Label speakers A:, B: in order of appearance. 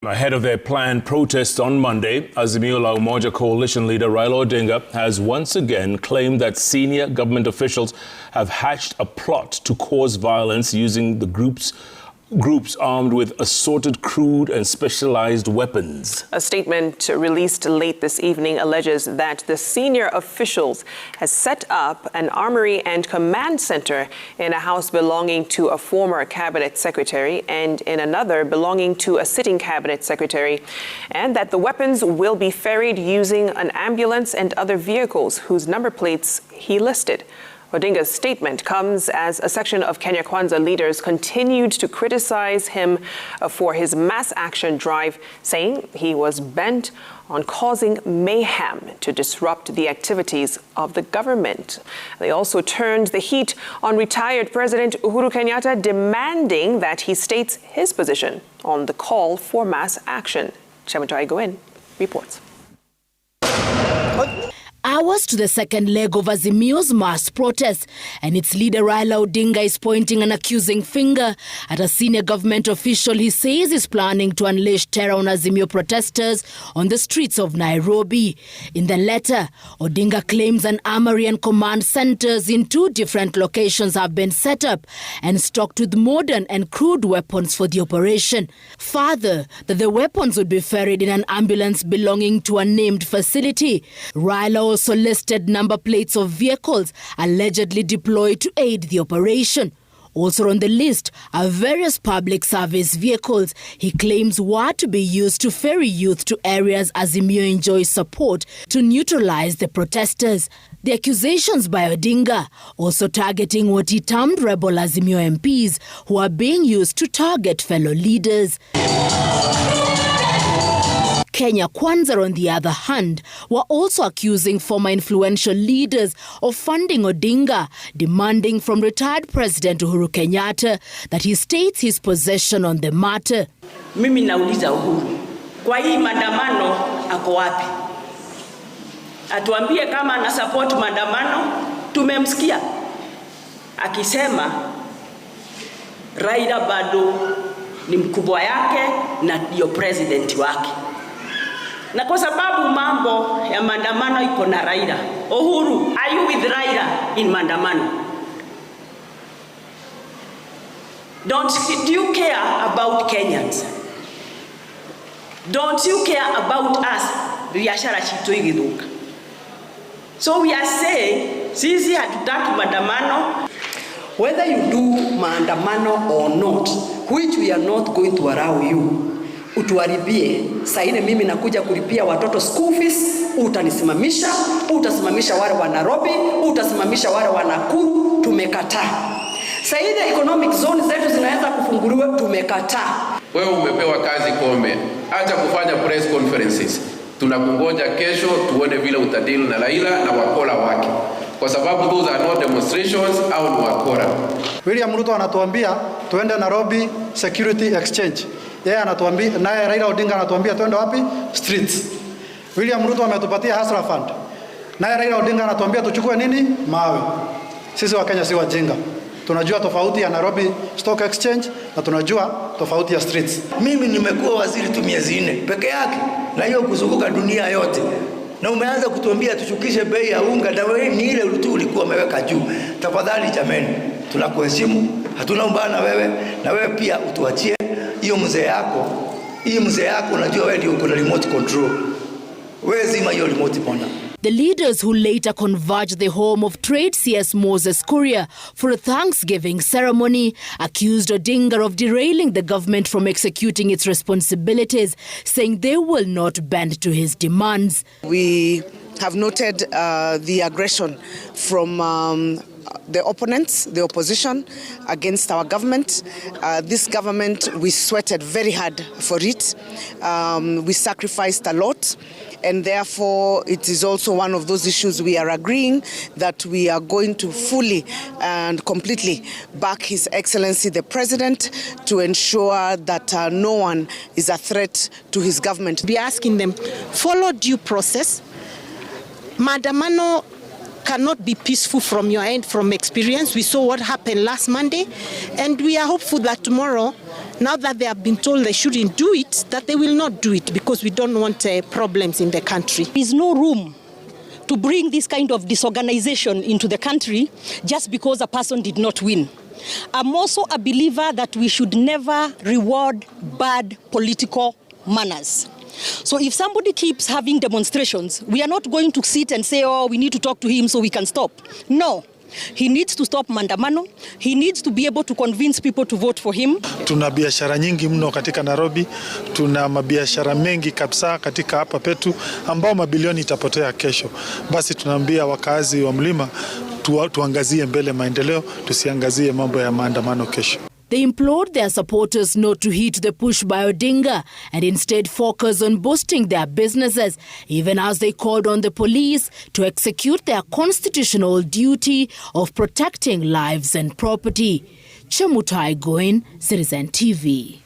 A: Ahead of their planned protest on Monday, Azimio la Umoja coalition leader Raila Odinga has once again claimed that senior government officials have hatched a plot to cause violence using the groups armed with assorted crude and specialized weapons.
B: A statement released late this evening alleges that the senior officials has set up an armory and command center in a house belonging to a former cabinet secretary and in another belonging to a sitting cabinet secretary, and that the weapons will be ferried using an ambulance and other vehicles whose number plates he listed. Odinga's statement comes as a section of Kenya Kwanza leaders continued to criticize him for his mass action drive, saying he was bent on causing mayhem to disrupt the activities of the government. They also turned the heat on retired President Uhuru Kenyatta, demanding that he states his position on the call for mass action. Chamatai Goin reports.
C: Hours to the second leg of Azimio's mass protest, and its leader Raila Odinga is pointing an accusing finger at a senior government official he says is planning to unleash terror on Azimio protesters on the streets of Nairobi. In the letter, Odinga claims an armory and command centers in 2 different locations have been set up and stocked with modern and crude weapons for the operation. Further, that the weapons would be ferried in an ambulance belonging to a named facility. Raila also listed number plates of vehicles allegedly deployed to aid the operation. Also on the list are various public service vehicles he claims were to be used to ferry youth to areas Azimio enjoys support to neutralize the protesters. The accusations by Odinga also targeting what he termed rebel Azimio MPs who are being used to target fellow leaders. Kenya Kwanza, on the other hand, were also accusing former influential leaders of funding Odinga, demanding from retired President Uhuru Kenyatta that he states his position on the matter.
D: Mimi nauliza Uhuru, kwa hii maandamano ako wapi? Atuambie kama ana support maandamano. Tumemsikia akisema Raila bado ni mkubwa yake na ndio president wake. Na kwa sababu mambo ya maandamano iko na Raila. Uhuru, are you with Raila in maandamano? Do you care about Kenyans? Don't you care about us? Biashara chito igiduka. So we are saying, sisi hatutaki maandamano.
E: Whether you do maandamano or not, which we are not going to allow you, utuharibie. Saine mimi nakuja kulipia watoto school fees, utanisimamisha, utasimamisha wale wa Nairobi, utasimamisha wale wa Nakuru, tumekataa. Saine economic zone zetu zinaweza kufunguliwa, tumekataa.
F: Wewe umepewa kazi Kombe, acha kufanya press conferences. Tunakungoja kesho tuone vile utadili na Raila na wakola wake. Kwa sababu those are not demonstrations au ni wakora.
G: William Ruto anatuambia tuende Nairobi security exchange. Yeye anatuambia, naye Raila Odinga anatuambia tuende wapi? Streets. William Ruto ametupatia Hustler Fund. Naye Raila Odinga anatuambia tuchukue nini? Mawe. Sisi wa Kenya si wajinga. Tunajua tofauti ya Nairobi Stock Exchange na tunajua tofauti ya streets.
H: Mimi nimekuwa waziri tu miezi 4 peke yake na hiyo kuzunguka dunia yote. Na umeanza kutuambia tuchukishe bei ya unga na wewe ni ile tu ulikuwa umeweka juu. Tafadhali jameni, tunakuheshimu, hatuna mbaya na wewe, na wewe pia utuachie hiyo mzee yako. Hii mzee yako unajua wewe ndio uko na remote control. Wewe zima hiyo remote bwana.
C: The leaders who later converged the home of trade CS Moses Kuria for a Thanksgiving ceremony accused Odinga of derailing the government from executing its responsibilities, saying they will not bend to his demands.
I: We have noted the aggression from the opponents, the opposition against our government. This government, we sweated very hard for it. We sacrificed a lot. And therefore, it is also one of those issues we are agreeing that we are going to fully and completely back His Excellency the President to ensure that no one is a threat to his government.
J: We are asking them, follow due process. Maandamano cannot be peaceful from your end, from experience. We saw what happened last Monday, and we are hopeful that tomorrow Now that they have been told they shouldn't do it, that they will not do it because we don't want problems in the country.
K: There is no room to bring this kind of disorganization into the country just because a person did not win. I'm also a believer that we should never reward bad political manners. So if somebody keeps having demonstrations, we are not going to sit and say, oh, we need to talk to him so we can stop. No. He needs to stop maandamano. He needs to be able to convince people to vote for him.
L: Tuna biashara nyingi mno katika Nairobi. Tuna mabiashara mengi kabisa katika hapa petu ambao mabilioni itapotea kesho. Basi tunaambia wakazi wa mlima tuangazie mbele maendeleo, tusiangazie mambo ya maandamano kesho.
C: They implored their supporters not to heed the push by Odinga and instead focus on boosting their businesses, even as they called on the police to execute their constitutional duty of protecting lives and property. Chemutai Goin, Citizen TV.